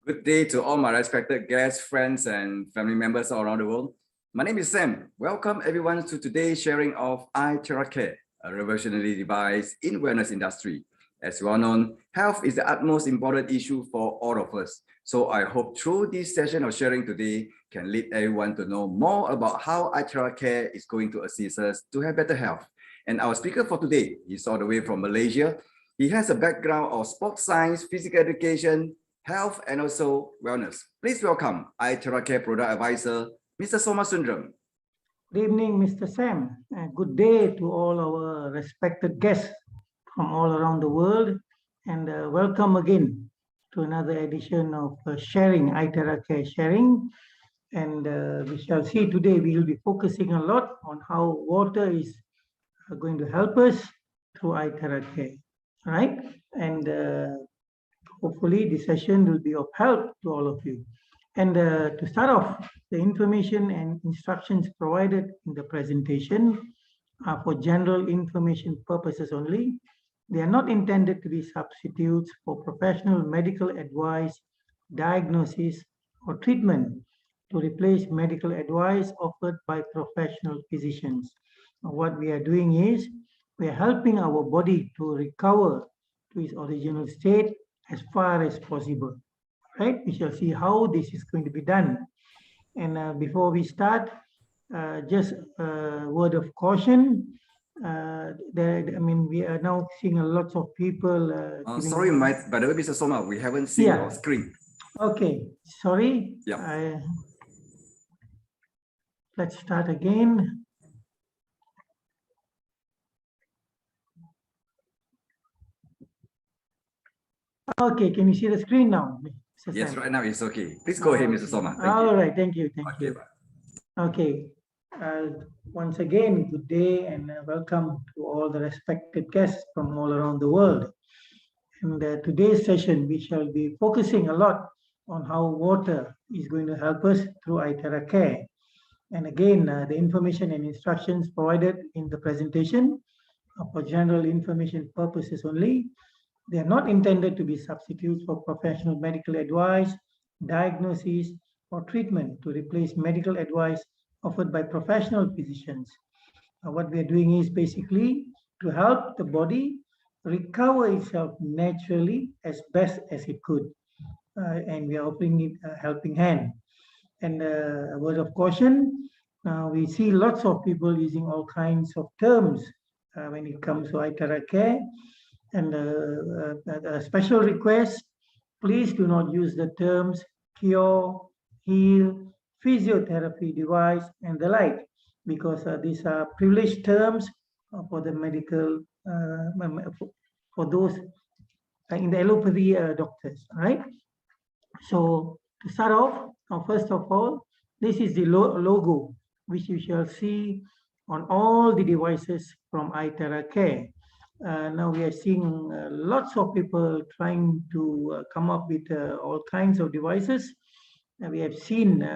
Good day to all my respected guests, friends, and family members all around the world. My name is Sam. Welcome everyone to today's sharing of iTeraCare, a revolutionary device in wellness industry. As you all know, health is the utmost important issue for all of us. So I hope through this session of sharing today can lead everyone to know more about how iTeraCare is going to assist us to have better health. And our speaker for today is all the way from Malaysia. He has a background of sports science, physical education, health, and also wellness. Please welcome iTeraCare Product Advisor, Mr. Soma Sundram. Good evening, Mr. Sam. Good day to all our respected guests from all around the world. And welcome again to another edition of sharing, iTeraCare sharing. And we shall see today, we will be focusing a lot on how water is going to help us through iTeraCare, right? And hopefully the session will be of help to all of you. And to start off, the information and instructions provided in the presentation are for general information purposes only. They are not intended to be substitutes for professional medical advice, diagnosis, or treatment to replace medical advice offered by professional physicians. What we are doing is we are helping our body to recover to its original state as far as possible, right? We shall see how this is going to be done. And before we start, just a word of caution. We are now seeing a lot of people. Sorry, by the way, Mr. Soma, we haven't seen your screen. Okay, sorry. Yeah. Let's start again. Okay, can you see the screen now? Yes, right now it's okay. Please go ahead, Mr. Soma. All right, thank you. Thank you. Okay, once again, good day and welcome to all the respected guests from all around the world. In today's session, we shall be focusing a lot on how water is going to help us through iTeraCare. And again, the information and instructions provided in the presentation are for general information purposes only. They are not intended to be substitutes for professional medical advice, diagnosis, or treatment to replace medical advice offered by professional physicians. What we are doing is basically to help the body recover itself naturally as best as it could. And we are offering it a helping hand. And a word of caution, we see lots of people using all kinds of terms when it comes to iTeraCare. And a special request, please do not use the terms cure, heal, physiotherapy device, and the like, because these are privileged terms for the medical, for those in the allopathy doctors, right? So to start off, first of all, this is the logo, which you shall see on all the devices from iTeraCare. Now we are seeing lots of people trying to come up with all kinds of devices. We have seen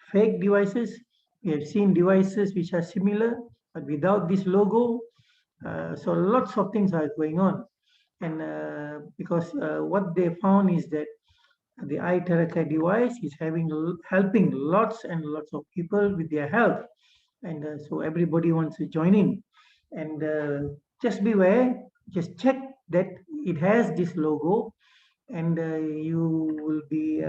fake devices. We have seen devices which are similar, but without this logo. So lots of things are going on. And because what they found is that the iTeraCare device is helping lots and lots of people with their health. And so everybody wants to join in. And just beware, just check that it has this logo, and you will be,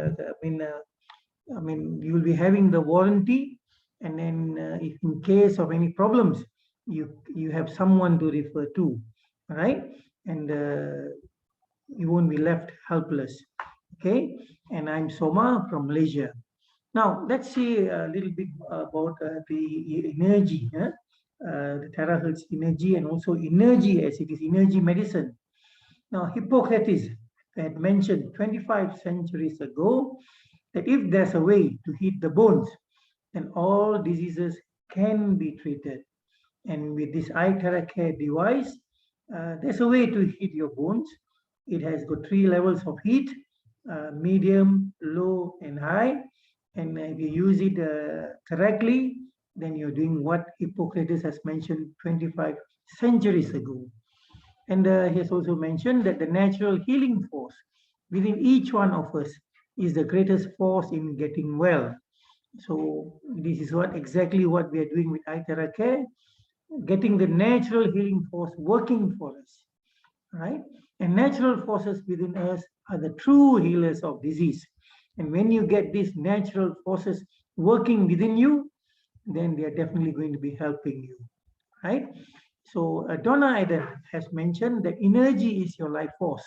you will be having the warranty. And then if in case of any problems, you have someone to refer to, right? And you won't be left helpless. Okay, and I'm Soma from Malaysia. Now let's see a little bit about the energy. The terahertz energy, and also energy as it is energy medicine. Now, Hippocrates had mentioned 25 centuries ago that if there's a way to heat the bones, then all diseases can be treated. And with this iTeraCare device, there's a way to heat your bones. It has got 3 levels of heat, medium, low, and high. And if you use it correctly, then you're doing what Hippocrates has mentioned 25 centuries ago. And he has also mentioned that the natural healing force within each one of us is the greatest force in getting well. So this is exactly what we are doing with iTeraCare, getting the natural healing force working for us, right? And natural forces within us are the true healers of disease. And when you get these natural forces working within you, then they are definitely going to be helping you, right? So Donna Eden has mentioned that energy is your life force.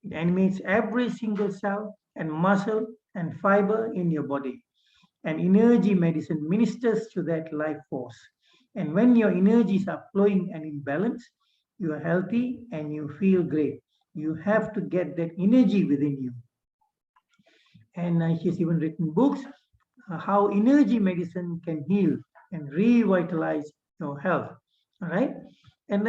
It animates every single cell and muscle and fiber in your body. And energy medicine ministers to that life force. And when your energies are flowing and in balance, you are healthy and you feel great. You have to get that energy within you. And she's even written books, how energy medicine can heal and revitalize your health. All right. And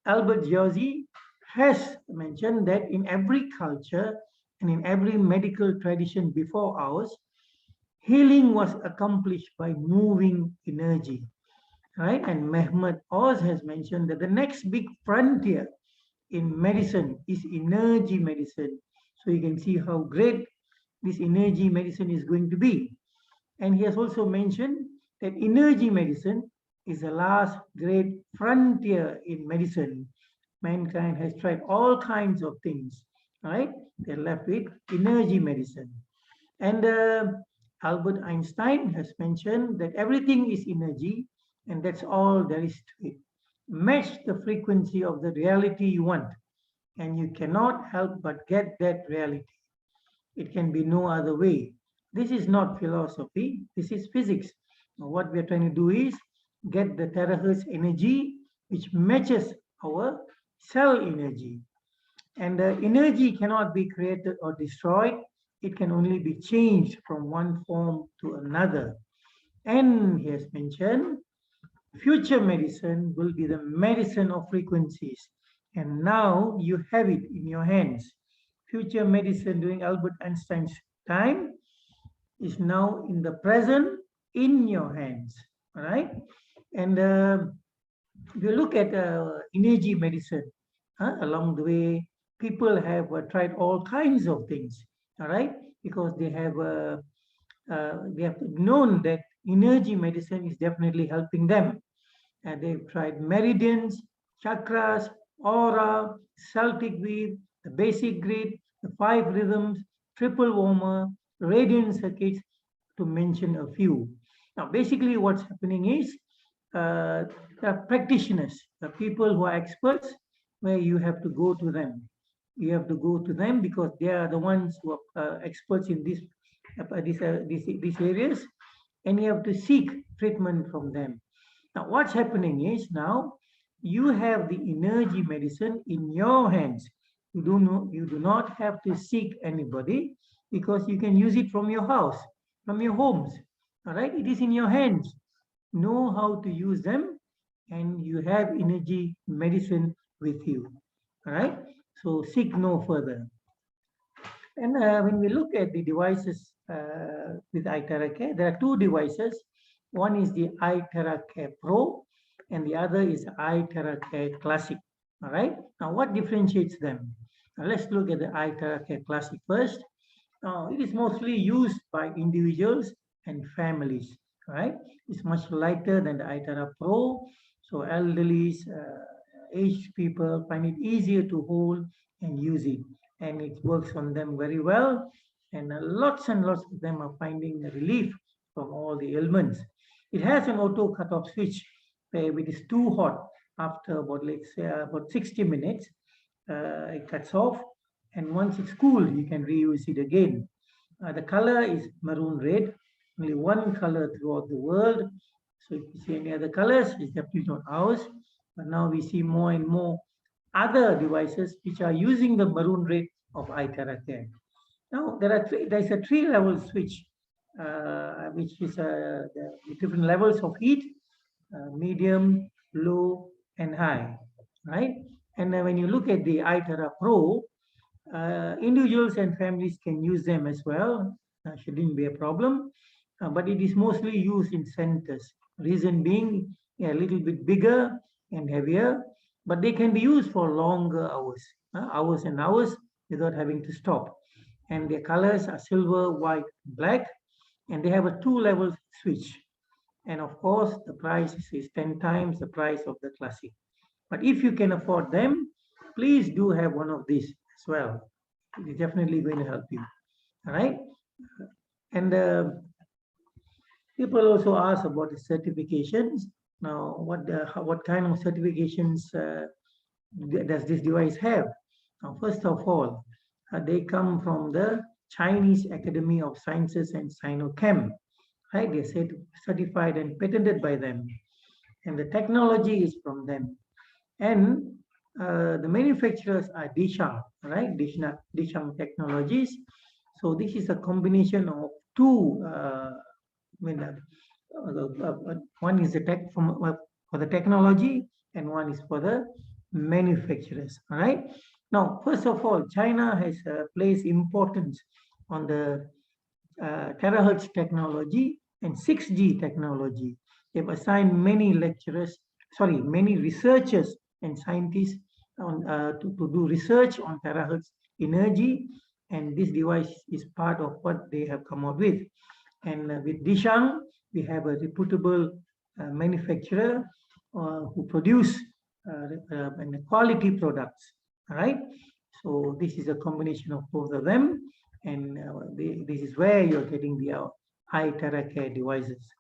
Albert Jauzi has mentioned that in every culture and in every medical tradition before ours, healing was accomplished by moving energy, right? And Mehmet Oz has mentioned that the next big frontier in medicine is energy medicine. So you can see how great this energy medicine is going to be. And he has also mentioned that energy medicine is the last great frontier in medicine. Mankind has tried all kinds of things, right? They're left with energy medicine. And Albert Einstein has mentioned that everything is energy, and that's all there is to it. Match the frequency of the reality you want, and you cannot help but get that reality. It can be no other way. This is not philosophy, this is physics. Now, what we're trying to do is get the terahertz energy which matches our cell energy. And the energy cannot be created or destroyed. It can only be changed from one form to another. And he has mentioned, future medicine will be the medicine of frequencies. And now you have it in your hands. Future medicine during Albert Einstein's time is now in the present in your hands. All right. And if you look at energy medicine, along the way, people have tried all kinds of things, all right, because they have known that energy medicine is definitely helping them. And they've tried meridians, chakras, aura, Celtic weave, the basic grid, the 5 rhythms, triple warmer, radiant circuits, to mention a few. Now, basically what's happening is there are practitioners, the people who are experts, where you have to go to them. You have to go to them because they are the ones who are experts in these areas, and you have to seek treatment from them. Now, what's happening is now you have the energy medicine in your hands. You do not have to seek anybody because you can use it from your house, from your homes. All right, it is in your hands. Know how to use them, and you have energy medicine with you. All right, so seek no further. And when we look at the devices with iTeraCare, there are 2 devices. One is the iTeraCare Pro, and the other is iTeraCare Classic. All right. Now, what differentiates them? Now, let's look at the iTeraCare Classic first. It is mostly used by individuals and families. All right. It's much lighter than the iTera Pro, so elderly, aged people find it easier to hold and use it, and it works on them very well. And lots of them are finding relief from all the ailments. It has an auto cutoff switch where it is too hot. After about, let's say, about 60 minutes, it cuts off. And once it's cool, you can reuse it again. The color is maroon red, only one color throughout the world. So if you see any other colors, it's definitely not ours. But now we see more and more other devices which are using the maroon red of iTeraCare. Now, there's a 3-level switch, which is the different levels of heat, medium, low, and high, right? And when you look at the iTera Pro, individuals and families can use them as well. Shouldn't be a problem, but it is mostly used in centers. Reason being, a little bit bigger and heavier, but they can be used for longer hours, hours and hours without having to stop. and their colors are silver, white, black, and they have a 2-level switch. And of course, the price is 10 times the price of the Classic. But if you can afford them, please do have one of these as well. It is definitely going to help you. All right. And people also ask about the certifications. Now, what kind of certifications does this device have? Now, first of all, they come from the Chinese Academy of Sciences and Sinochem. Right? They're certified and patented by them. And the technology is from them. And the manufacturers are Dishang, right? Dishang Technologies. So this is a combination of two. One is the tech for the technology, and one is for the manufacturers. All right. Now, first of all, China has placed importance on the THz technology and 6G technology. They've assigned many researchers and scientists on, to do research on THz energy, and this device is part of what they have come up with. And with Dishang, we have a reputable manufacturer who produce quality products. All right. So this is a combination of both of them, and this is where you're getting the iTeraCare devices.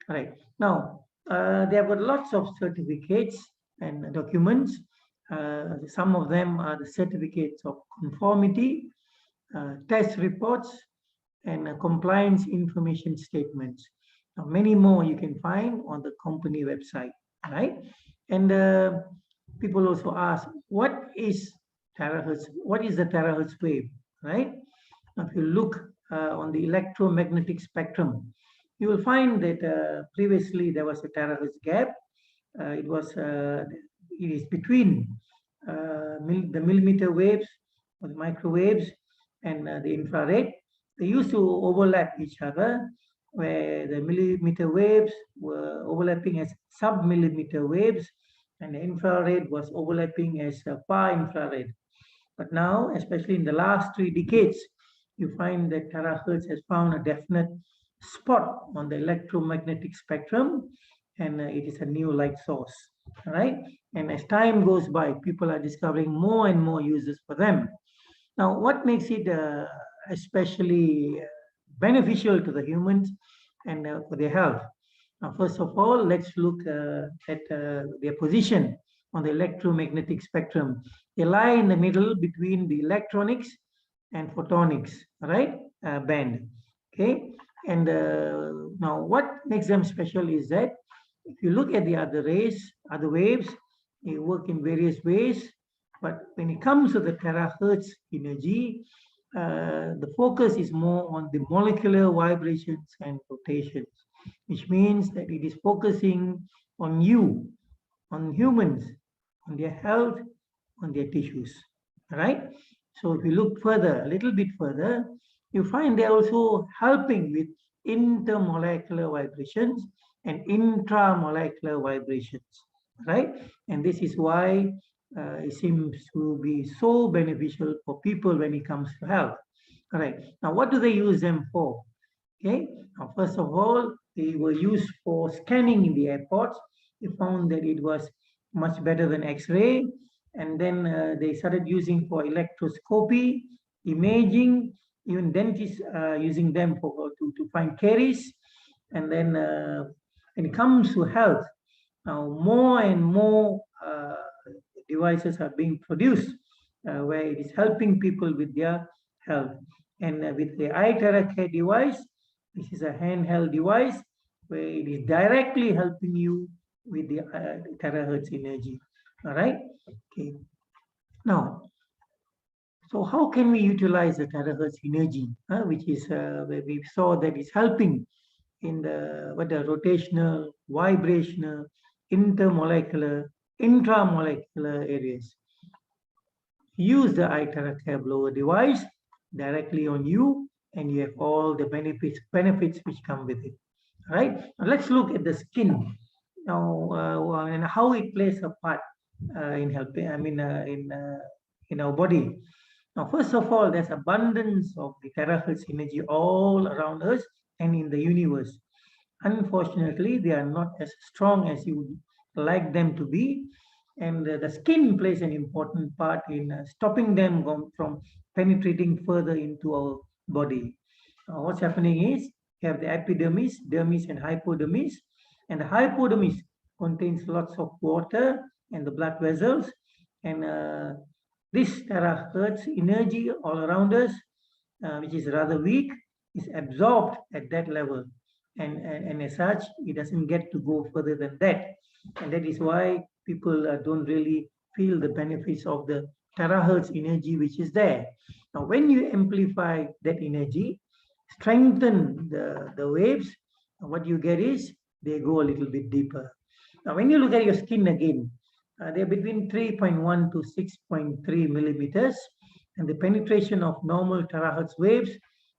All right. Now, they have got lots of certificates and documents. Some of them are the certificates of conformity, test reports, and compliance information statements. Now, many more you can find on the company website, right? And people also ask, what is terahertz? What is the terahertz wave, right? Now, if you look on the electromagnetic spectrum, you will find that previously there was a terahertz gap. It is between the millimeter waves or the microwaves and the infrared. They used to overlap each other, where the millimeter waves were overlapping as sub-millimeter waves, and the infrared was overlapping as far infrared. But now, especially in the last 3 decades, you find that terahertz has found a definite spot on the electromagnetic spectrum, and it is a new light source. All right. And as time goes by, people are discovering more and more uses for them. Now, what makes it especially beneficial to the humans and for their health? Now, first of all, let's look at their position on the electromagnetic spectrum. They lie in the middle between the electronics and photonics, right? Band. Okay. And now, what makes them special is that if you look at the other waves, they work in various ways. But when it comes to the terahertz energy, the focus is more on the molecular vibrations and rotations, which means that it is focusing on you, on humans, on their health, on their tissues. All right. So if you look further, a little bit further, you find they're also helping with intermolecular vibrations and intramolecular vibrations, right? And this is why it seems to be so beneficial for people when it comes to health. All right. Now, what do they use them for? Okay. Now, first of all, they were used for scanning in the airports. They found that it was much better than X-ray. And then they started using for electroscopy, imaging, even dentists using them to find caries. And then when it comes to health, now more and more devices are being produced where it is helping people with their health. And with the iTeraCare device, this is a handheld device where it is directly helping you with the terahertz energy. All right. Okay. Now, so how can we utilize the terahertz energy, which is where we saw that is helping in the rotational, vibrational, intermolecular, intramolecular areas? Use the iTeraCare blower device directly on you, and you have all the benefits which come with it. All right. Now let's look at the skin now and how it plays a part in helping. I mean, in our body. Now, first of all, there's abundance of the terahertz energy all around us and in the universe. Unfortunately, they are not as strong as you would like them to be. And the skin plays an important part in stopping them from penetrating further into our body. What's happening is you have the epidermis, dermis, and hypodermis. And the hypodermis contains lots of water and the blood vessels. And this terahertz energy all around us, which is rather weak, is absorbed at that level. And as such, it doesn't get to go further than that. And that is why people don't really feel the benefits of the terahertz energy which is there. Now, when you amplify that energy, strengthen the waves, what you get is they go a little bit deeper. Now, when you look at your skin again, they're between 3.1 to 6.3 millimeters, and the penetration of normal terahertz waves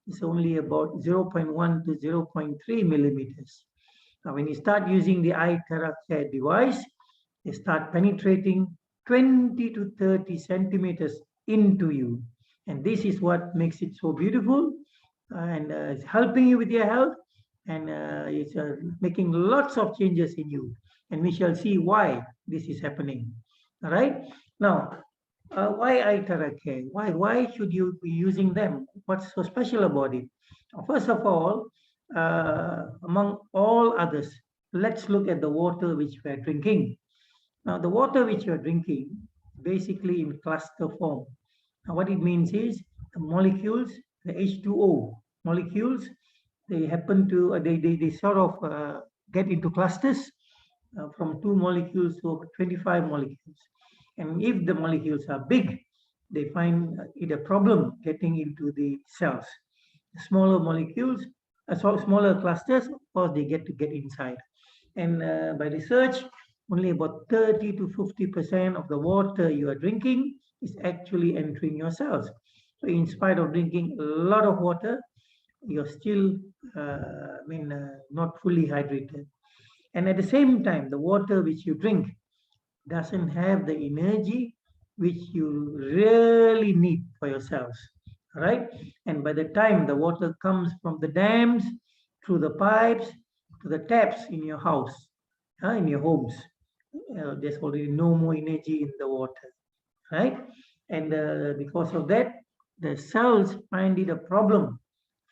is only about 0.1 to 0.3 millimeters. Now, when you start using the iTeraCare device, they start penetrating 20 to 30 centimeters into you. And this is what makes it so beautiful, and it's helping you with your health, and it's making lots of changes in you. And we shall see why this is happening. All right. Now, why iTeraCare? Why should you be using them? What's so special about it? First of all, among all others, let's look at the water which we are drinking. Now, the water which you are drinking, basically in cluster form. Now, what it means is the molecules, the H2O molecules, they happen to, they sort of get into clusters from 2 molecules to 25 molecules. And if the molecules are big, they find it a problem getting into the cells. Smaller molecules, smaller clusters, of course, they get inside. And by research, only about 30 to 50% of the water you are drinking is actually entering your cells. So in spite of drinking a lot of water, you're still not fully hydrated. And at the same time, the water which you drink doesn't have the energy which you really need for your cells, right? And by the time the water comes from the dams, through the pipes, to the taps in your house, in your homes, there's already no more energy in the water, right? And because of that, the cells find it a problem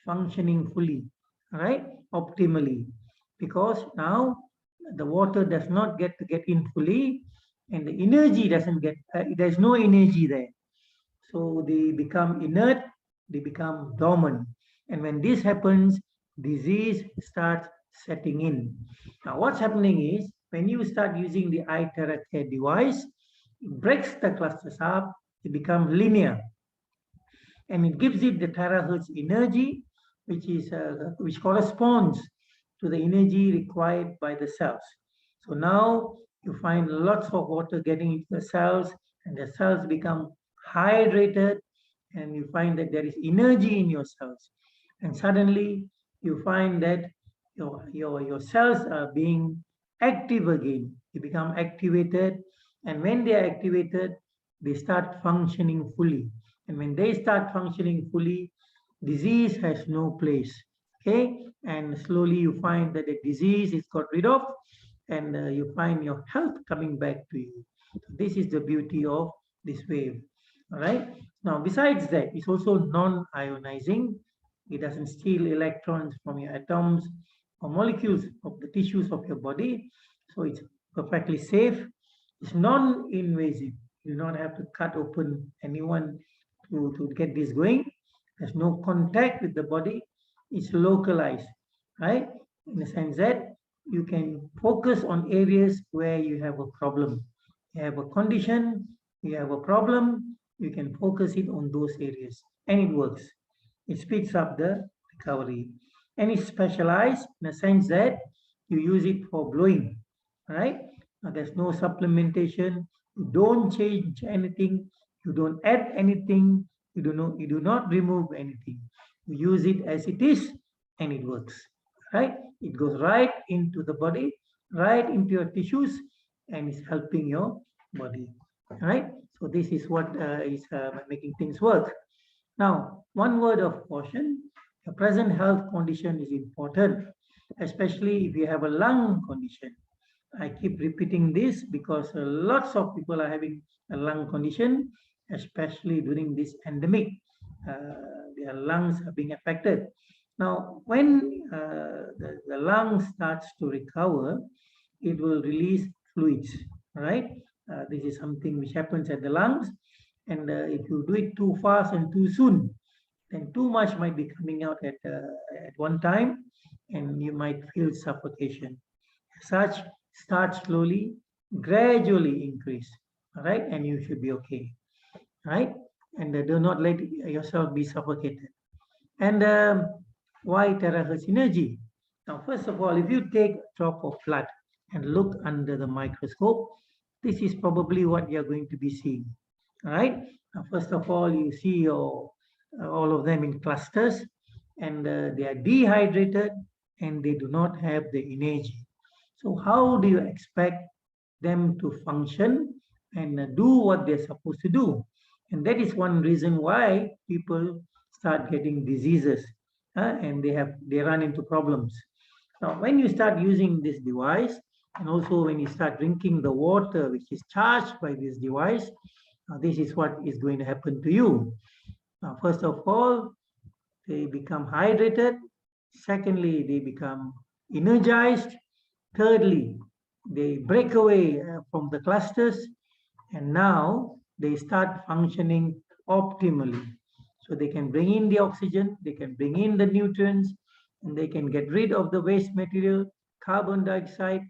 functioning fully, right? Optimally, because now the water does not get in fully, and the energy doesn't get, there's no energy there. So they become inert, they become dormant. And when this happens, disease starts setting in. Now, what's happening is, when you start using the iTeraCare device, it breaks the clusters up, it becomes linear. And it gives it the terahertz energy, which corresponds to the energy required by the cells. So now you find lots of water getting into the cells, and the cells become hydrated, and you find that there is energy in your cells. And suddenly you find that your cells are being active again. They become activated, and when they are activated, they start functioning fully. And when they start functioning fully, disease has no place. Okay, and slowly you find that the disease is got rid of, and you find your health coming back to you. This is the beauty of this wave. All right. Now, besides that, it's also non-ionizing. It doesn't steal electrons from your atoms or molecules of the tissues of your body. So it's perfectly safe. It's non-invasive. You do not have to cut open anyone to get this going. There's no contact with the body. It's localized, right? In the sense that you can focus on areas where you have a problem. You have a condition, you have a problem, you can focus it on those areas, and it works. It speeds up the recovery. And it's specialized in the sense that you use it for blowing, right? Now, there's no supplementation. You don't change anything. You don't add anything. You do not remove anything. You use it as it is, and it works, right? It goes right into the body, right into your tissues, and is helping your body, right? So this is what is making things work. Now, one word of caution, the present health condition is important, especially if you have a lung condition. I keep repeating this because lots of people are having a lung condition, especially during this pandemic. Their lungs are being affected. Now, when the lung starts to recover, it will release fluids, right? This is something which happens at the lungs. And if you do it too fast and too soon, then too much might be coming out at one time, and you might feel suffocation. As such, start slowly, gradually increase, all right? And you should be okay, right? And do not let yourself be suffocated. And why terahertz energy? Now, first of all, if you take a drop of blood and look under the microscope, this is probably what you're going to be seeing, all right? Now, first of all, you see all of them in clusters, and they are dehydrated and they do not have the energy. So how do you expect them to function and do what they're supposed to do? And that is one reason why people start getting diseases and they run into problems. Now, when you start using this device, and also when you start drinking the water which is charged by this device, this is what is going to happen to you. Now, first of all, they become hydrated. Secondly, they become energized. Thirdly, they break away from the clusters, and now they start functioning optimally. So they can bring in the oxygen, they can bring in the nutrients, and they can get rid of the waste material, carbon dioxide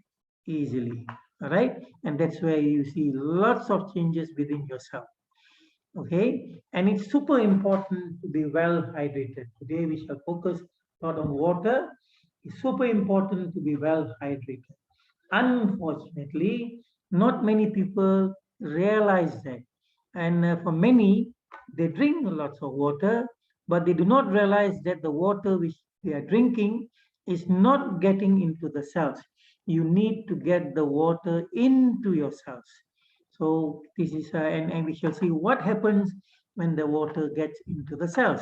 easily. All right, and that's where you see lots of changes within yourself. Okay, and it's super important to be well hydrated. Today we shall focus a lot on water. It's super important to be well hydrated. Unfortunately, not many people realize that. And for many, they drink lots of water, but they do not realize that the water which they are drinking is not getting into the cells. You need to get the water into your cells. So this is, and we shall see what happens when the water gets into the cells.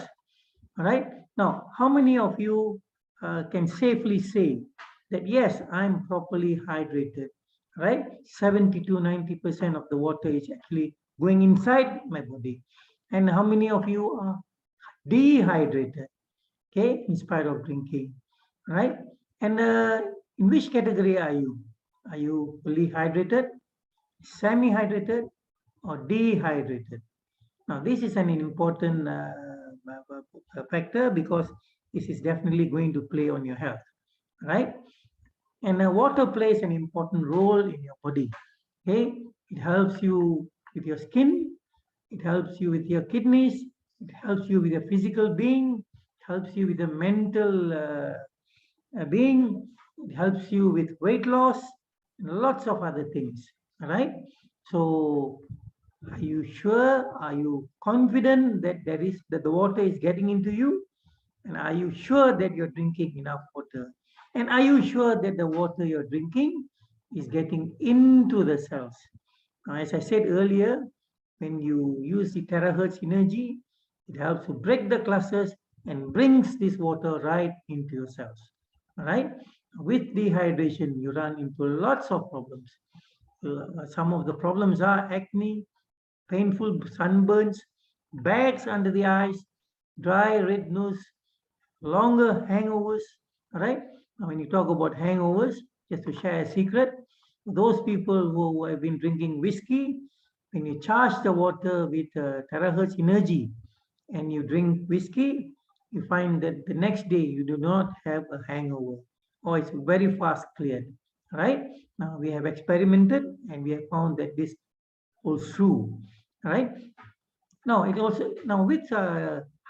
All right. Now, how many of you can safely say that, yes, I'm properly hydrated, right? 70 to 90% of the water is actually going inside my body. And how many of you are dehydrated, okay, in spite of drinking, right? And in which category are you? Are you fully hydrated, semi-hydrated, or dehydrated? Now, this is an important factor because this is definitely going to play on your health, right? And water plays an important role in your body. Okay, it helps you with your skin, it helps you with your kidneys, it helps you with your physical being, it helps you with the mental being, it helps you with weight loss, and lots of other things. All right. So, are you sure? Are you confident that that the water is getting into you? And are you sure that you're drinking enough water? And are you sure that the water you're drinking is getting into the cells? Now, as I said earlier, when you use the terahertz energy, it helps to break the clusters and brings this water right into your cells. All right. With dehydration, you run into lots of problems. Some of the problems are acne, painful sunburns, bags under the eyes, dry red nose, longer hangovers. All right. Now, when you talk about hangovers, just to share a secret, those people who have been drinking whiskey, when you charge the water with terahertz energy and you drink whiskey, you find that the next day you do not have a hangover, or it's very fast cleared. Right? Now we have experimented and we have found that this holds true. Right? Now it also with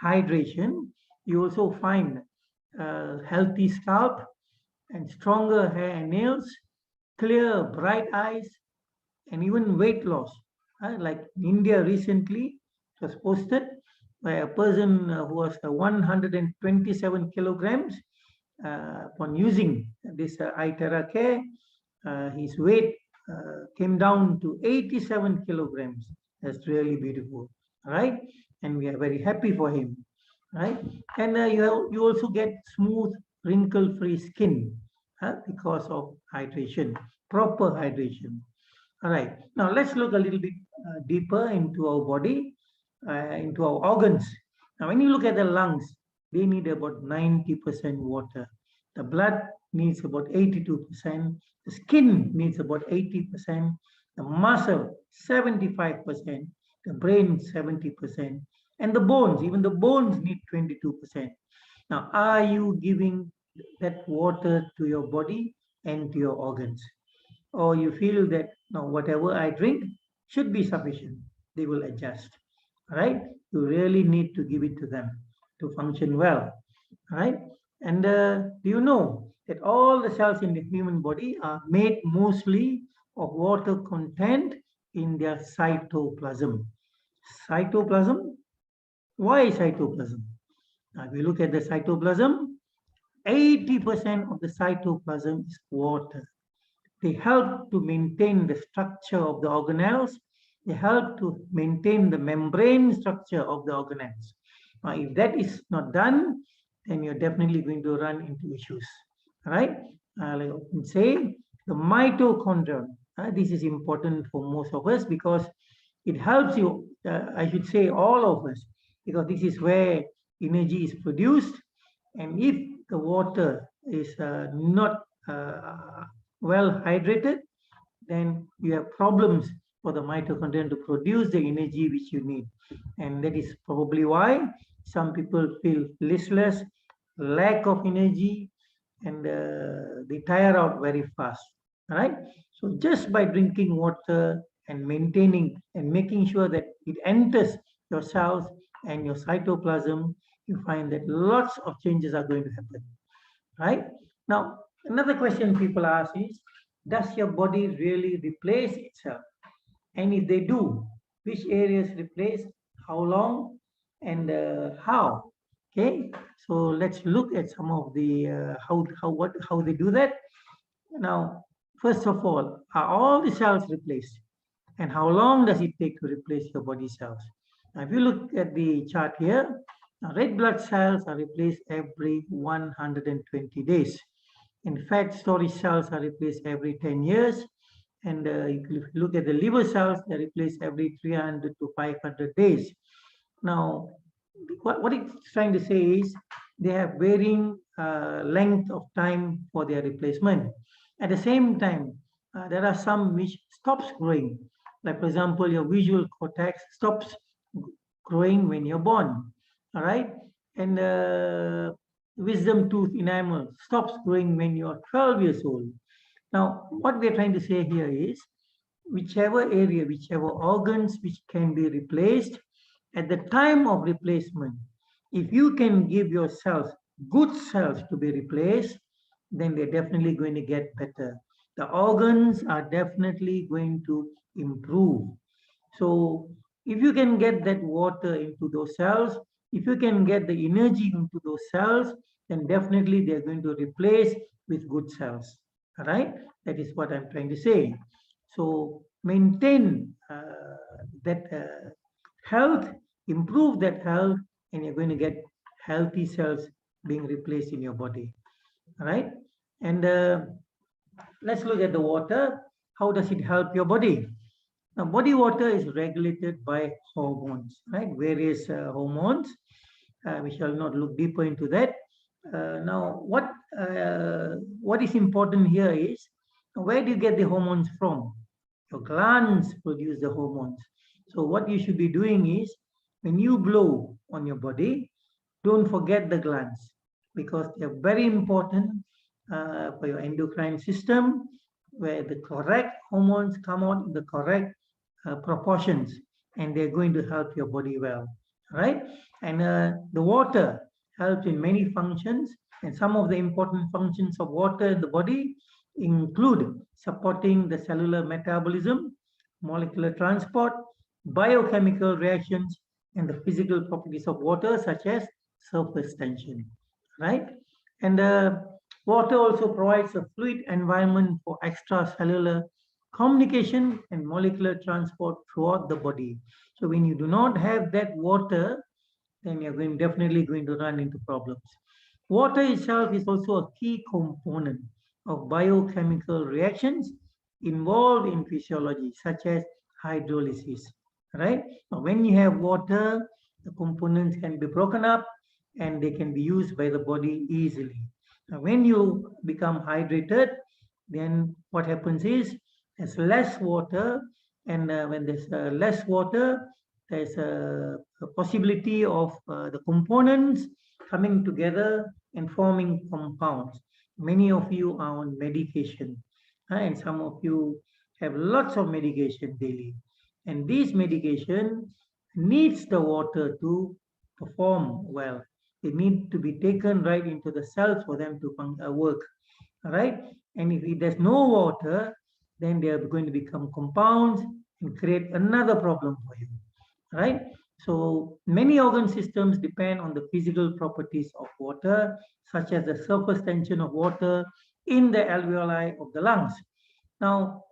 hydration, you also find healthy scalp and stronger hair and nails, clear, bright eyes, and even weight loss. Like in India recently, it was posted by a person who was 127 kilograms upon using this iTeraCare. His weight came down to 87 kilograms. That's really beautiful, right? And we are very happy for him, right? And you also get smooth, wrinkle-free skin because of hydration, proper hydration. All right. Now let's look a little bit deeper into our body, into our organs. Now, when you look at the lungs, they need about 90% water. The blood needs about 82%. The skin needs about 80%. The muscle, 75%. The brain, 70%. And the bones, even the bones need 22%. Now, are you giving that water to your body and to your organs? Or you feel that no, whatever I drink should be sufficient, they will adjust, right? You really need to give it to them to function well, right? And do you know that all the cells in the human body are made mostly of water content in their cytoplasm? Cytoplasm? Why cytoplasm? Now, if you look at the cytoplasm, 80% of the cytoplasm is water. They help to maintain the structure of the organelles. They help to maintain the membrane structure of the organelles. Now, if that is not done, then you're definitely going to run into issues, right? Like I often say, the mitochondria. This is important for most of us because it helps you, I should say all of us, because this is where energy is produced. And if the water is not well hydrated, then you have problems for the mitochondria to produce the energy which you need. And that is probably why some people feel listless, lack of energy, and they tire out very fast, right? So just by drinking water and maintaining and making sure that it enters your cells and your cytoplasm, you find that lots of changes are going to happen, right? Now, another question people ask is, does your body really replace itself? And if they do, which areas replace, how long, and how? Okay, so let's look at some of the how they do that. Now, first of all the cells replaced? And how long does it take to replace your body cells? Now, if you look at the chart here, red blood cells are replaced every 120 days. In fact, storage cells are replaced every 10 years. And if you look at the liver cells, they're replaced every 300 to 500 days. Now, what it's trying to say is they have varying length of time for their replacement. At the same time, there are some which stops growing. Like, for example, your visual cortex stops growing when you're born, all right? And wisdom tooth enamel stops growing when you're 12 years old. Now, what we're trying to say here is, whichever area, whichever organs which can be replaced, at the time of replacement, if you can give your cells, good cells to be replaced, then they're definitely going to get better. The organs are definitely going to improve. So if you can get that water into those cells, if you can get the energy into those cells, then definitely they're going to replace with good cells. All right, that is what I'm trying to say. So maintain that health, improve that health, and you're going to get healthy cells being replaced in your body. All right, and let's look at the water. How does it help your body? Now, body water is regulated by hormones, right? Various hormones. We shall not look deeper into that. Now, what is important here is, where do you get the hormones from? Your glands produce the hormones. So what you should be doing is, when you blow on your body, don't forget the glands, because they're very important for your endocrine system, where the correct hormones come out in the correct proportions, and they're going to help your body well, right? And the water helps in many functions, and some of the important functions of water in the body include supporting the cellular metabolism, molecular transport, biochemical reactions, and the physical properties of water, such as surface tension, right? And water also provides a fluid environment for extracellular communication and molecular transport throughout the body. So when you do not have that water, then you're definitely going to run into problems. Water itself is also a key component of biochemical reactions involved in physiology, such as hydrolysis, right? Now, when you have water, the components can be broken up and they can be used by the body easily. Now, when you become hydrated, then what happens is there's less water, and when there's less water, there's a possibility of the components coming together and forming compounds. Many of you are on medication, and some of you have lots of medication daily. And this medication needs the water to perform well. They need to be taken right into the cells for them to work, right? And if there's no water, then they are going to become compounds and create another problem for you, right? So many organ systems depend on the physical properties of water, such as the surface tension of water in the alveoli of the lungs. Now,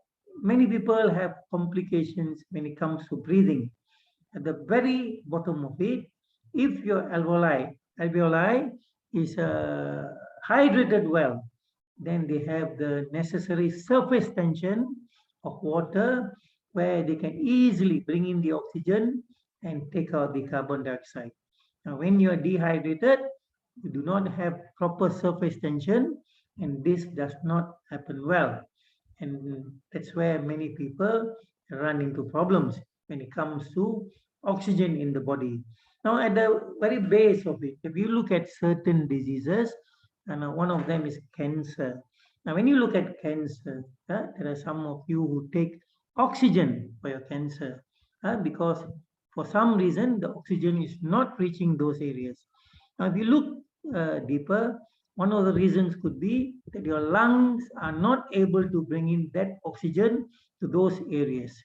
many people have complications when it comes to breathing. At the very bottom of it, if your alveoli is hydrated well, then they have the necessary surface tension of water where they can easily bring in the oxygen and take out the carbon dioxide. Now, when you are dehydrated, you do not have proper surface tension, and this does not happen well. And that's where many people run into problems when it comes to oxygen in the body. Now, at the very base of it, if you look at certain diseases, and one of them is cancer. Now, when you look at cancer, there are some of you who take oxygen for your cancer because for some reason the oxygen is not reaching those areas. Now, if you look deeper, one of the reasons could be that your lungs are not able to bring in that oxygen to those areas.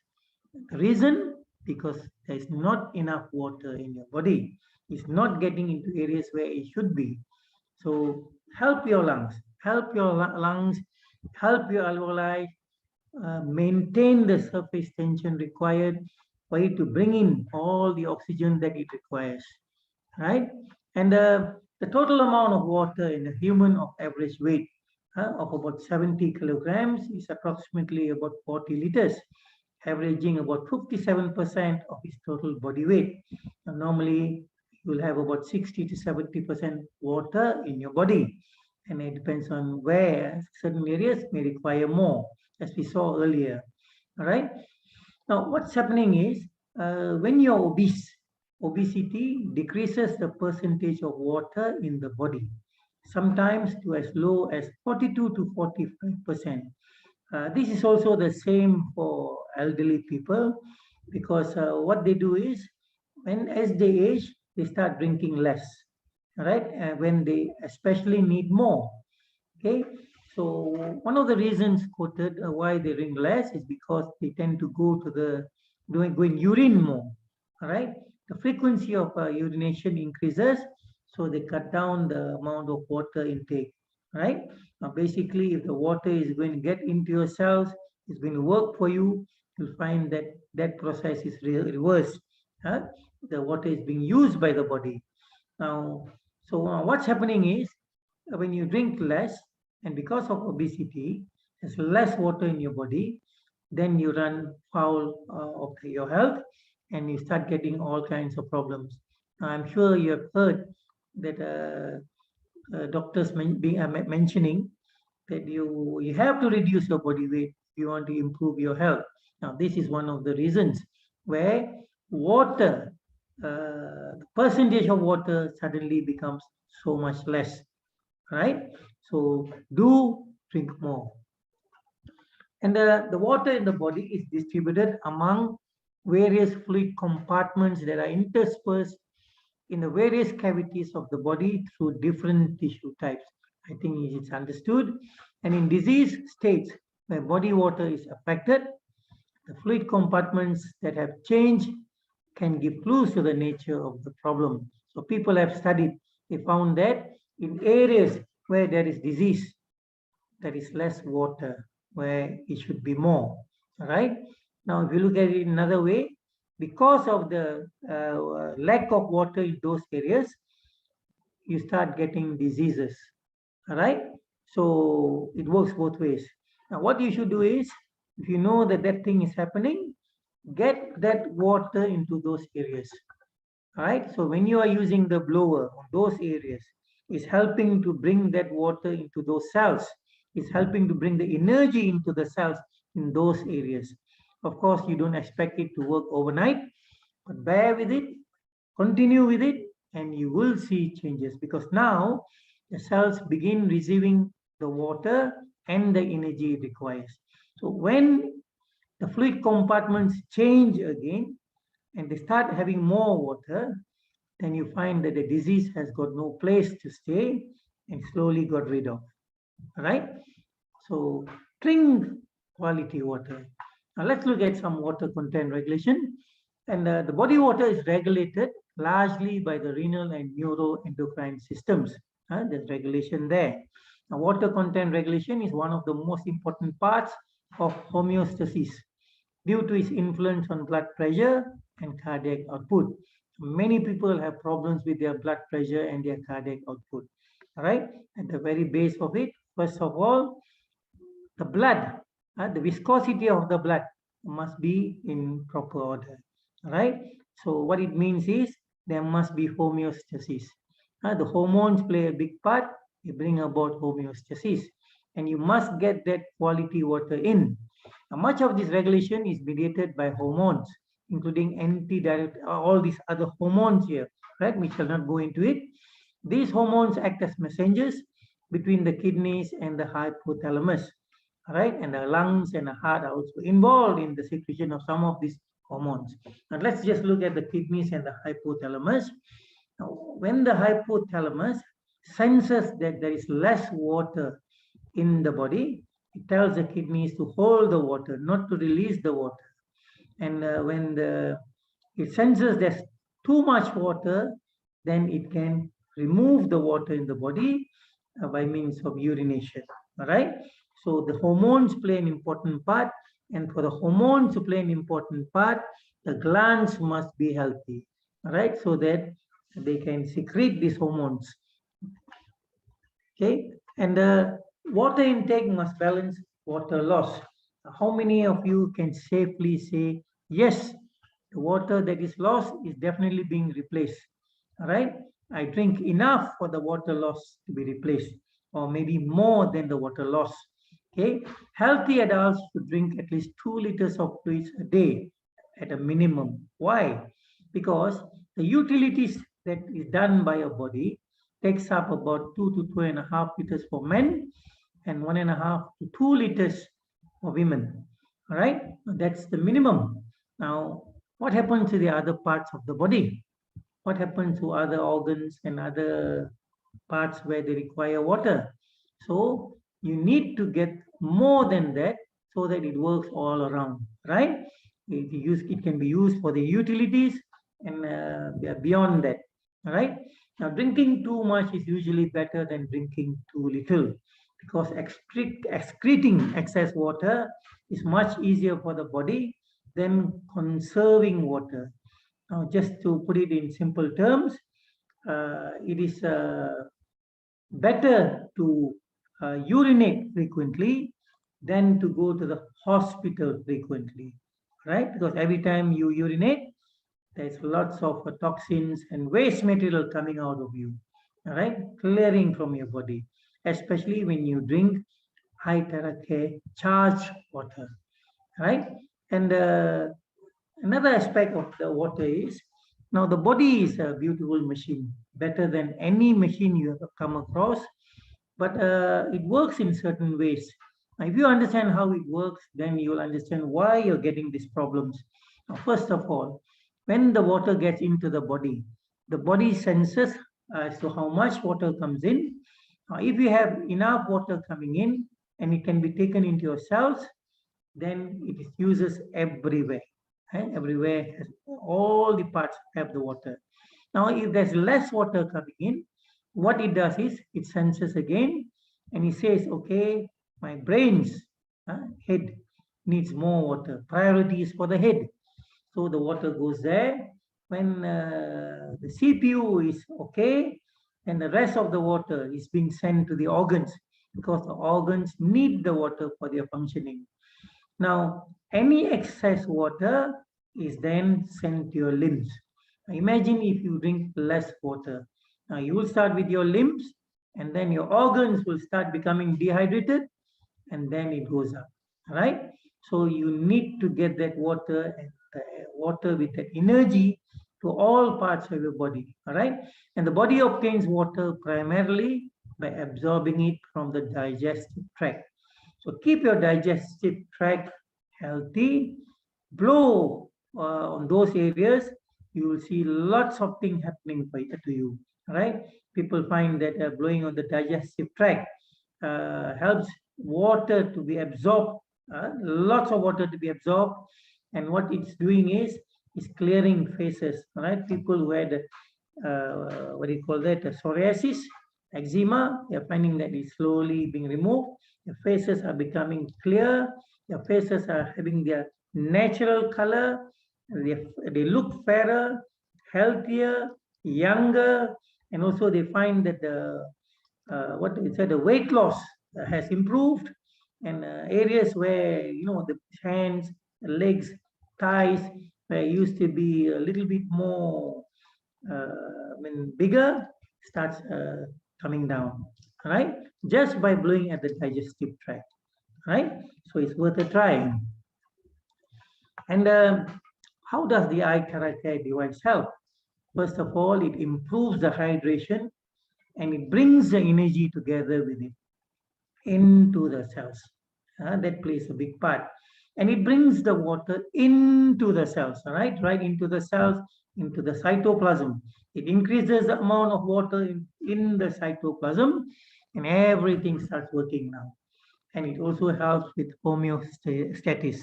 The reason, because there is not enough water in your body. It's not getting into areas where it should be. So help your lungs, help your alveoli, maintain the surface tension required for it to bring in all the oxygen that it requires, right? And the total amount of water in a human of average weight of about 70 kilograms is approximately about 40 liters, averaging about 57% of its total body weight. And normally, you'll have about 60 to 70% water in your body. And it depends on where certain areas may require more, as we saw earlier. All right. Now, what's happening is when you're obese, obesity decreases the percentage of water in the body, sometimes to as low as 42 to 45%. This is also the same for elderly people, because what they do is, as they age, they start drinking less, right? When they especially need more. Okay, so one of the reasons quoted why they drink less is because they tend to go in urine more. All right, the frequency of urination increases, so they cut down the amount of water intake. Right? Now, basically, if the water is going to get into your cells, it's going to work for you, you'll find that that process is reversed. The water is being used by the body. Now, so what's happening is when you drink less, and because of obesity, there's less water in your body, then you run foul of your health, and you start getting all kinds of problems. Now, I'm sure you have heard that doctors mentioning that you have to reduce your body weight if you want to improve your health. Now, this is one of the reasons where water, the percentage of water suddenly becomes so much less, right? So do drink more. And the water in the body is distributed among various fluid compartments that are interspersed in the various cavities of the body through different tissue types. I think it's understood. And in disease states where body water is affected, the fluid compartments that have changed can give clues to the nature of the problem. So people have studied, they found that in areas where there is disease, there is less water, where it should be more. All right. Now, if you look at it another way, because of the lack of water in those areas, you start getting diseases. All right. So it works both ways. Now, what you should do is, if you know that that thing is happening, get that water into those areas. All right. So when you are using the blower on those areas, it's helping to bring that water into those cells. It's helping to bring the energy into the cells in those areas. Of course, you don't expect it to work overnight, but bear with it, continue with it, and you will see changes, because now the cells begin receiving the water and the energy it requires. So when the fluid compartments change again and they start having more water, then you find that the disease has got no place to stay and slowly got rid of. All right? So drink quality water. Now let's look at some water content regulation. And the body water is regulated largely by the renal and neuroendocrine systems. There's regulation there. Now, water content regulation is one of the most important parts of homeostasis due to its influence on blood pressure and cardiac output. Many people have problems with their blood pressure and their cardiac output. All right, at the very base of it, first of all, the blood, the viscosity of the blood must be in proper order. All right, so what it means is there must be homeostasis. The hormones play a big part. They bring about homeostasis, and you must get that quality water in. Now, much of this regulation is mediated by hormones, including antidiuretic, all these other hormones here, right? We shall not go into it. These hormones act as messengers between the kidneys and the hypothalamus, right? And the lungs and the heart are also involved in the secretion of some of these hormones. Now, let's just look at the kidneys and the hypothalamus. Now, when the hypothalamus senses that there is less water in the body, it tells the kidneys to hold the water, not to release the water. And when it senses there's too much water, then it can remove the water in the body by means of urination. All right. So the hormones play an important part, and for the hormones to play an important part, the glands must be healthy. All right, so that they can secrete these hormones. Okay, and the water intake must balance water loss. How many of you can safely say, yes, the water that is lost is definitely being replaced? All right, I drink enough for the water loss to be replaced, or maybe more than the water loss. Okay, healthy adults should drink at least 2 liters of fluids a day at a minimum. Why? Because the utilities that is done by a body takes up about 2 to 2.5 liters for men and 1.5 to 2 liters for women. All right, that's the minimum. Now, what happens to the other parts of the body? What happens to other organs and other parts where they require water? So you need to get more than that so that it works all around, right? It can be used for the utilities and beyond that, all right? Now, drinking too much is usually better than drinking too little, because excreting excess water is much easier for the body than conserving water. Now, just to put it in simple terms, it is better to urinate frequently than to go to the hospital frequently, right? Because every time you urinate, there's lots of toxins and waste material coming out of you, all right? Clearing from your body, especially when you drink iTeraCare charged water, right? And another aspect of the water is, now the body is a beautiful machine, better than any machine you have come across, but it works in certain ways. Now, if you understand how it works, then you will understand why you're getting these problems. Now, first of all, when the water gets into the body senses as to how much water comes in. Now, if you have enough water coming in and it can be taken into your cells, then it is uses everywhere. Right? Everywhere, all the parts have the water. Now, if there's less water coming in, what it does is it senses again and it says, okay, my brain's head, needs more water. Priority is for the head. So the water goes there. When the CPU is okay, and the rest of the water is being sent to the organs, because the organs need the water for their functioning. Now, any excess water is then sent to your limbs. Now, imagine if you drink less water. Now, you will start with your limbs, and then your organs will start becoming dehydrated, and then it goes up. All right? So you need to get that water, and water with the energy to all parts of your body. All right? And the body obtains water primarily by absorbing it from the digestive tract. So keep your digestive tract healthy, blow on those areas, you will see lots of things happening to you, right? People find that blowing on the digestive tract helps water to be absorbed, lots of water to be absorbed, and what it's doing is clearing faces, right? People who had what do you call that, psoriasis, eczema, they're finding that it's slowly being removed. Your faces are becoming clear. Your faces are having their natural color. They look fairer, healthier, younger, and also they find that the the weight loss has improved, and areas where the hands, the legs, thighs, where used to be a little bit more bigger, starts coming down, right? Just by blowing at the digestive tract, right? So it's worth a try. And how does the iTeraCare device help? First of all, it improves the hydration and it brings the energy together with it into the cells. That plays a big part. And it brings the water into the cells, right into the cells, into the cytoplasm. It increases the amount of water in the cytoplasm, and everything starts working now. And it also helps with homeostasis,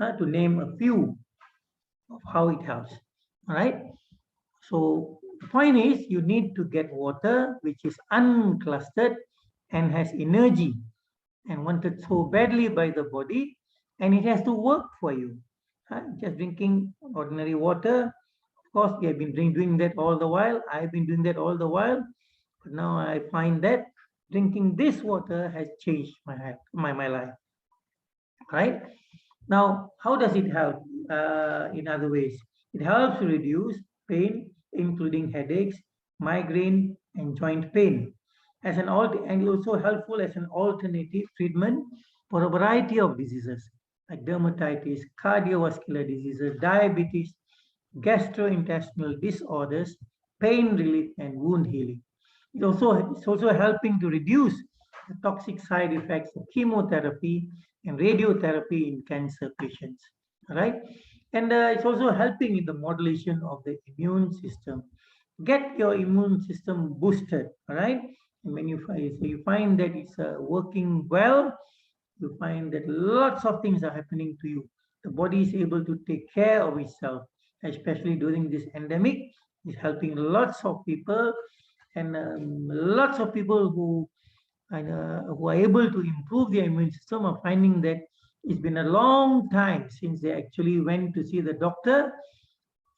to name a few of how it helps. All right. So the point is, you need to get water which is unclustered and has energy and wanted so badly by the body, and it has to work for you. Just drinking ordinary water, of course, we have been doing that all the while. I've been doing that all the while. But now I find that drinking this water has changed my life. Right? Now, how does it help in other ways? It helps reduce pain, including headaches, migraine, and joint pain. And also helpful as an alternative treatment for a variety of diseases like dermatitis, cardiovascular diseases, diabetes, gastrointestinal disorders, pain relief, and wound healing. It's also helping to reduce the toxic side effects of chemotherapy and radiotherapy in cancer patients, right? And it's also helping in the modulation of the immune system. Get your immune system boosted, right? And when you find that it's working well, you find that lots of things are happening to you. The body is able to take care of itself, especially during this pandemic. It's helping lots of people, and lots of people who are able to improve their immune system are finding that it's been a long time since they actually went to see the doctor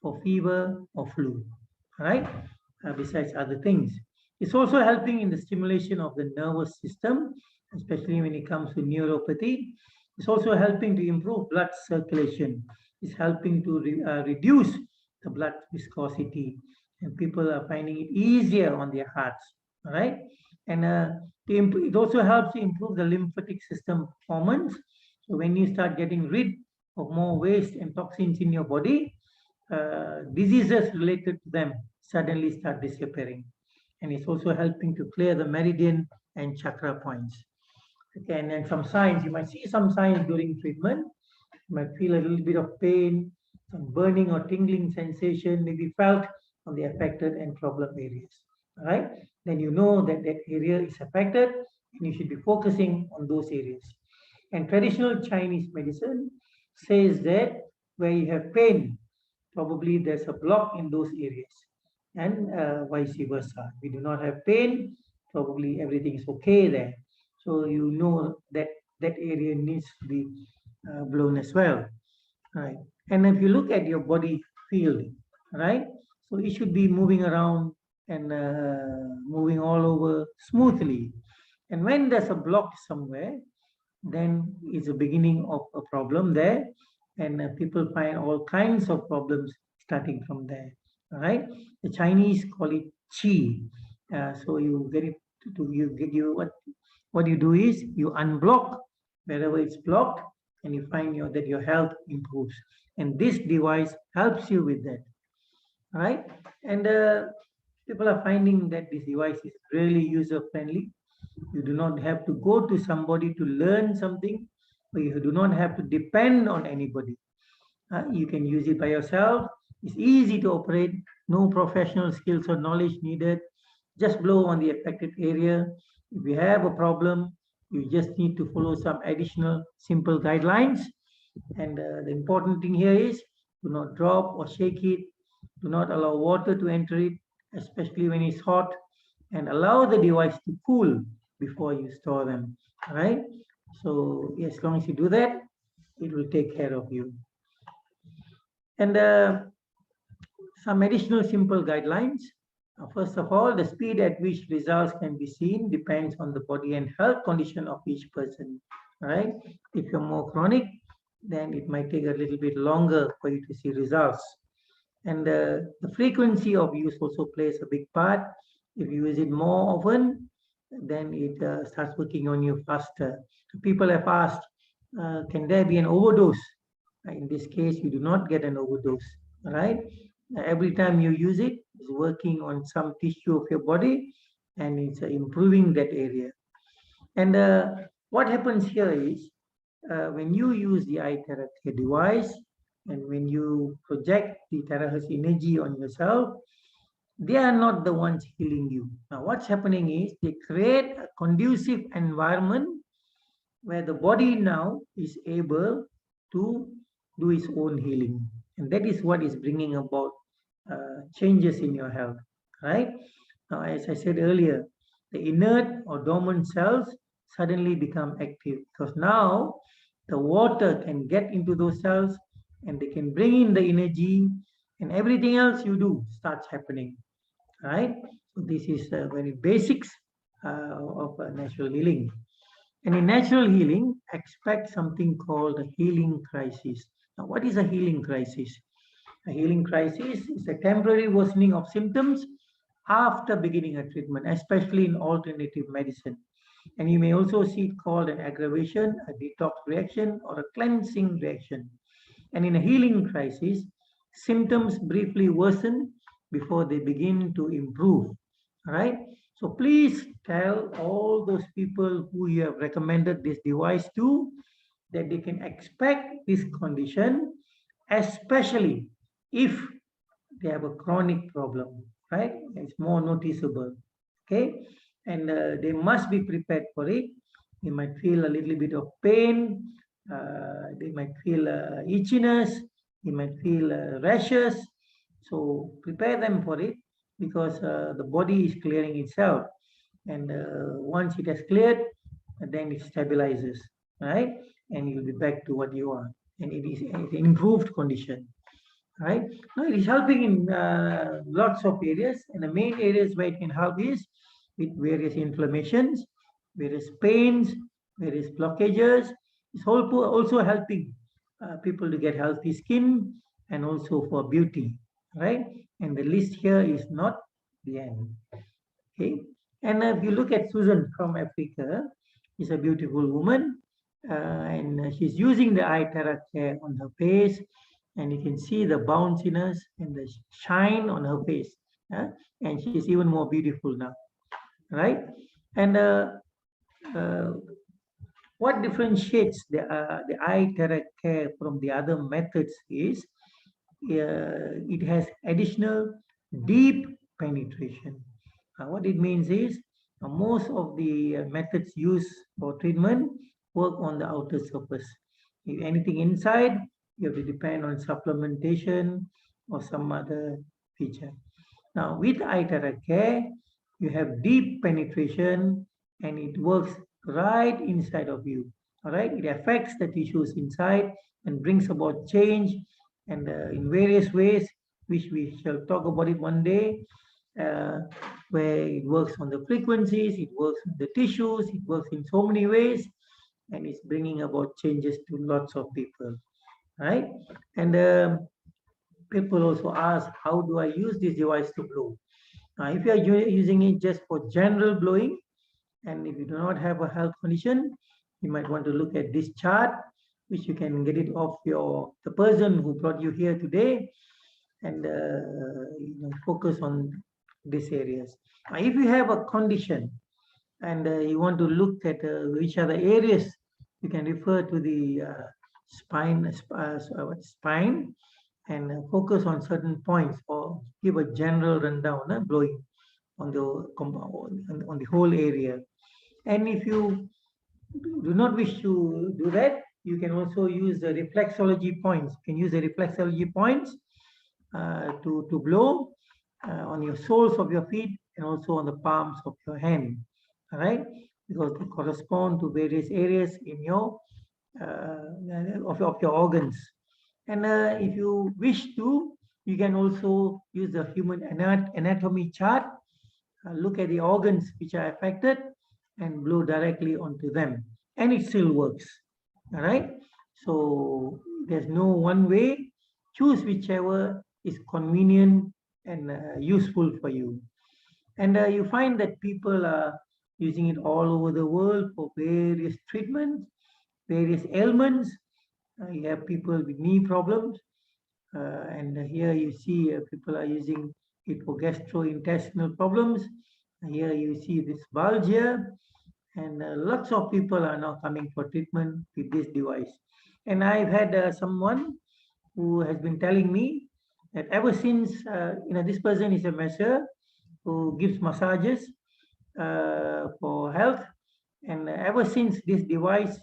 for fever or flu, right? Besides other things. It's also helping in the stimulation of the nervous system, especially when it comes to neuropathy. It's also helping to improve blood circulation. It's helping to reduce the blood viscosity, and people are finding it easier on their hearts, all right? And it also helps to improve the lymphatic system performance. So when you start getting rid of more waste and toxins in your body, diseases related to them suddenly start disappearing. And it's also helping to clear the meridian and chakra points. Okay, and then some signs, you might see some signs during treatment. You might feel a little bit of pain, some burning or tingling sensation may be felt on the affected and problem areas. All right, then you know that that area is affected and you should be focusing on those areas. And traditional Chinese medicine says that where you have pain, probably there's a block in those areas, and vice versa. We do not have pain, probably everything is okay there. So you know that that area needs to be blown as well, right? And if you look at your body field, right, so it should be moving around and moving all over smoothly. And when there's a block somewhere, then it's the beginning of a problem there, and people find all kinds of problems starting from there. All right, the Chinese call it qi. So you get it to you what you do is you unblock wherever it's blocked, and you find that your health improves. And this device helps you with that. All right, and people are finding that this device is really user friendly. You do not have to go to somebody to learn something, or you do not have to depend on anybody. You can use it by yourself. It's easy to operate, no professional skills or knowledge needed. Just blow on the affected area. If you have a problem, you just need to follow some additional simple guidelines. And the important thing here is do not drop or shake it. Do not allow water to enter it, especially when it's hot, and allow the device to cool before you store them. All right. So as long as you do that, it will take care of you. And some additional simple guidelines. First of all, the speed at which results can be seen depends on the body and health condition of each person. All right. If you're more chronic, then it might take a little bit longer for you to see results. And the frequency of use also plays a big part. If you use it more often, then it starts working on you faster. People have asked, can there be an overdose? In this case, you do not get an overdose, right? Every time you use it, it's working on some tissue of your body, and it's improving that area. And what happens here is, when you use the iTeraCare device, and when you project the terahertz energy on yourself, they are not the ones healing you. Now, what's happening is they create a conducive environment where the body now is able to do its own healing. And that is what is bringing about changes in your health, right? Now, as I said earlier, the inert or dormant cells suddenly become active because now the water can get into those cells and they can bring in the energy, and everything else you do starts happening, right? So this is the very basics of natural healing. And in natural healing, expect something called a healing crisis. Now, what is a healing crisis? A healing crisis is a temporary worsening of symptoms after beginning a treatment, especially in alternative medicine. And you may also see it called an aggravation, a detox reaction, or a cleansing reaction. And in a healing crisis, symptoms briefly worsen before they begin to improve. All right. So please tell all those people who you have recommended this device to that they can expect this condition, especially if they have a chronic problem, right? It's more noticeable. Okay. And they must be prepared for it. They might feel a little bit of pain. They might feel itchiness. They might feel rashes. So prepare them for it because the body is clearing itself. And once it has cleared, then it stabilizes, right? And you'll be back to what you are. And it is an improved condition, right? Now it is helping in lots of areas. And the main areas where it can help is with various inflammations, various pains, various blockages. It's also helping people to get healthy skin and also for beauty, right? And the list here is not the end. Okay. And if you look at Susan from Africa, she's a beautiful woman, and she's using the iTeraCare on her face, and you can see the bounciness and the shine on her face, and she's even more beautiful now, right? And what differentiates the iTeraCare from the other methods is it has additional deep penetration. What it means is most of the methods used for treatment work on the outer surface. If anything inside, you have to depend on supplementation or some other feature. Now, with iTeraCare, you have deep penetration and it works right inside of you. All right, it affects the tissues inside and brings about change, and in various ways, which we shall talk about it one day, where it works on the frequencies, it works on the tissues, it works in so many ways, and it's bringing about changes to lots of people, right? And people also ask, how do I use this device to blow? If you are using it just for general blowing, and if you do not have a health condition, you might want to look at this chart, which you can get it off the person who brought you here today, and focus on these areas. If you have a condition and you want to look at which are the areas, you can refer to the spine and focus on certain points or give a general rundown, blowing on the whole area. And if you do not wish to do that, you can also use the reflexology points. You can use the reflexology points to blow on your soles of your feet and also on the palms of your hand. All right, because they correspond to various areas in your of your organs. And if you wish to, you can also use the human anatomy chart, look at the organs which are affected and blow directly onto them, and it still works. All right, so there's no one way. Choose whichever is convenient and useful for you. And you find that people are using it all over the world for various treatments, various ailments. You have people with knee problems, and here you see people are using it for gastrointestinal problems. Here you see this bulge here, and lots of people are now coming for treatment with this device. And I've had someone who has been telling me that ever since, this person is a masseur who gives massages for health, and ever since this device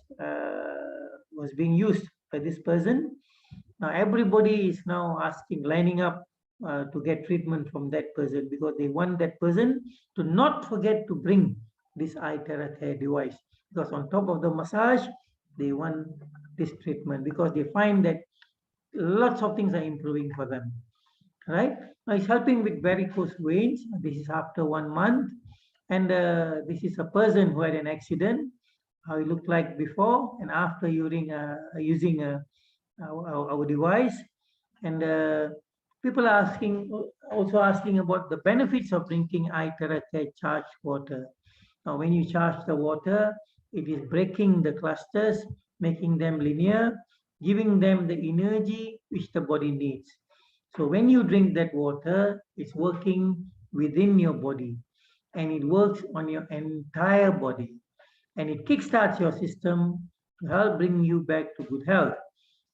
was being used by this person, now everybody is now lining up to get treatment from that person, because they want that person to not forget to bring this iTeraCare device, because on top of the massage, they want this treatment, because they find that lots of things are improving for them. Right? Now it's helping with varicose veins. This is after 1 month, and this is a person who had an accident. How it looked like before and after using our device. And people are also asking about the benefits of drinking iTeraCare charged water. Now, when you charge the water, it is breaking the clusters, making them linear, giving them the energy which the body needs. So when you drink that water, it's working within your body, and it works on your entire body, and it kickstarts your system to help bring you back to good health.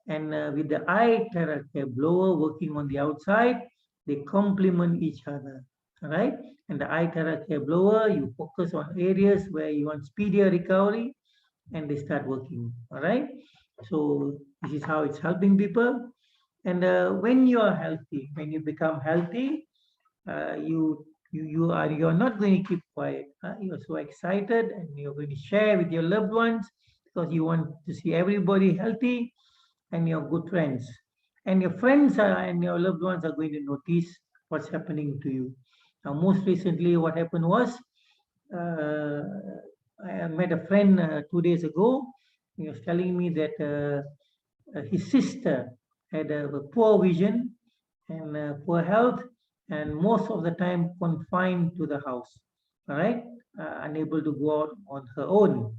And with the iTeraCare blower working on the outside, they complement each other. All right, and the iTeraCare blower, you focus on areas where you want speedier recovery, and they start working. All right, so this is how it's helping people. And when you are healthy, when you become healthy, you're not going to keep quiet. You're so excited, and you're going to share with your loved ones, because you want to see everybody healthy, and your good friends, and your friends and your loved ones are going to notice what's happening to you. Now, most recently, what happened was, I met a friend 2 days ago. He was telling me that his sister had a poor vision and poor health, and most of the time confined to the house, all right, unable to go out on her own.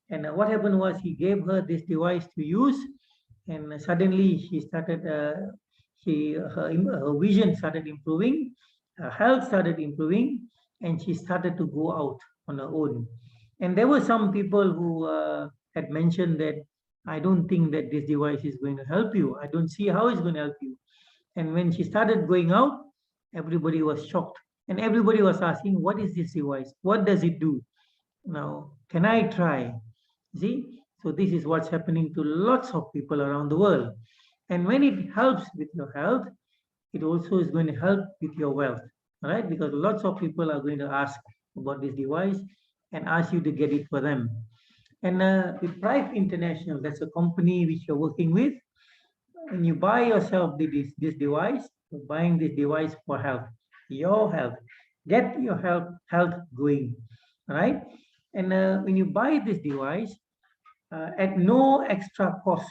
And what happened was, he gave her this device to use, and suddenly she started, her vision started improving, her health started improving, and she started to go out on her own. And there were some people who had mentioned that, I don't think that this device is going to help you. I don't see how it's going to help you. And when she started going out, everybody was shocked. And everybody was asking, what is this device? What does it do? Now, can I try? See? So this is what's happening to lots of people around the world. And when it helps with your health, it also is going to help with your wealth. All right? Because lots of people are going to ask about this device and ask you to get it for them. And with Prive International, that's a company which you're working with. When you buy yourself this device, you're buying this device for health, your health. Get your health going, right? And when you buy this device, at no extra cost,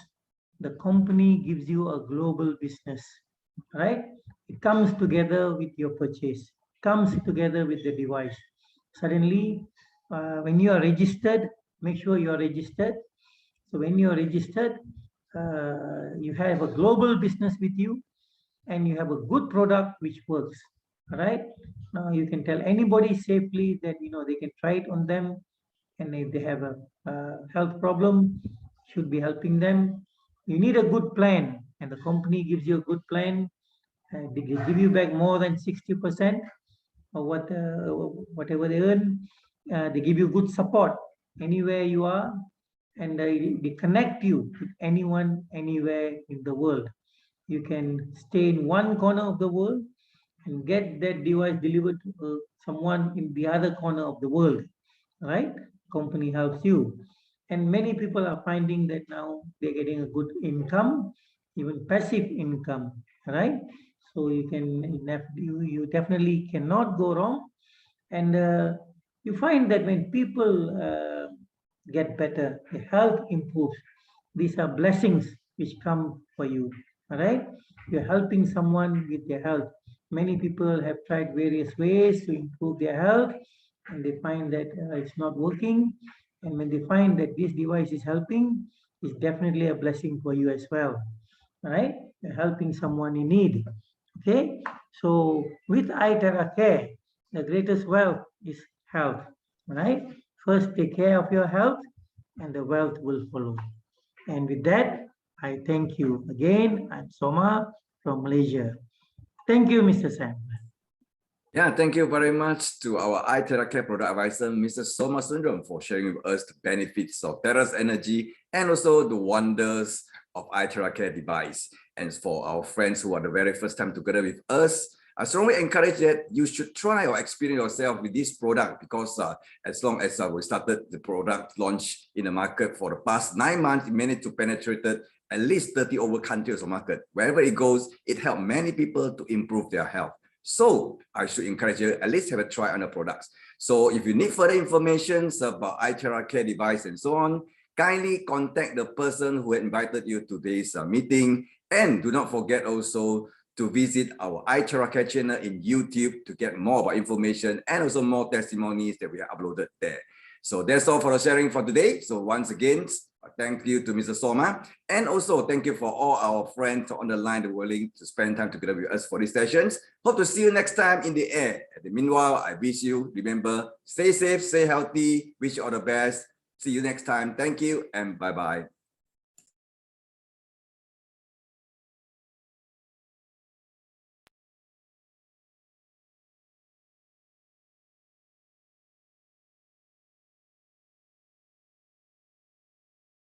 the company gives you a global business, right? It comes together with your purchase, comes together with the device. Suddenly, when you are registered, make sure you are registered. So when you are registered, you have a global business with you, and you have a good product which works. All right. Now you can tell anybody safely that they can try it on them, and if they have a health problem, should be helping them. You need a good plan, and the company gives you a good plan. They give you back more than 60% of whatever they earn. They give you good support anywhere you are, and they connect you with anyone, anywhere in the world. You can stay in one corner of the world and get that device delivered to someone in the other corner of the world, right? Company helps you. And many people are finding that now they're getting a good income, even passive income, right? So you definitely cannot go wrong. And you find that when people get better, the health improves. These are blessings which come for you, all right? You're helping someone with their health. Many people have tried various ways to improve their health, and they find that it's not working. And when they find that this device is helping, it's definitely a blessing for you as well, all right? You're helping someone in need, okay? So with iTeraCare, the greatest wealth is health, all right? First, take care of your health, and the wealth will follow. And with that, I thank you again. I'm Soma from Malaysia. Thank you, Mr. Sam. Yeah, thank you very much to our iTeraCare product advisor, Mr. Soma Sundram, for sharing with us the benefits of THz energy and also the wonders of iTeraCare device. And for our friends who are the very first time together with us, I strongly encourage that you should try or experience yourself with this product, because as long as we started the product launch in the market for the past 9 months, it managed to penetrate at least 30 over countries of market. Wherever it goes, it helped many people to improve their health. So I should encourage you at least have a try on the products. So if you need further information about iTeraCare device and so on, kindly contact the person who invited you to this meeting. And do not forget also to visit our iTeraCare channel in YouTube to get more about information and also more testimonies that we have uploaded there. So that's all for the sharing for today. So once again, thank you to Mr. Soma, and also thank you for all our friends on the line that were willing to spend time together with us for these sessions. Hope to see you next time in the air. Meanwhile, I wish you, remember, stay safe, stay healthy, wish you all the best. See you next time. Thank you and bye-bye.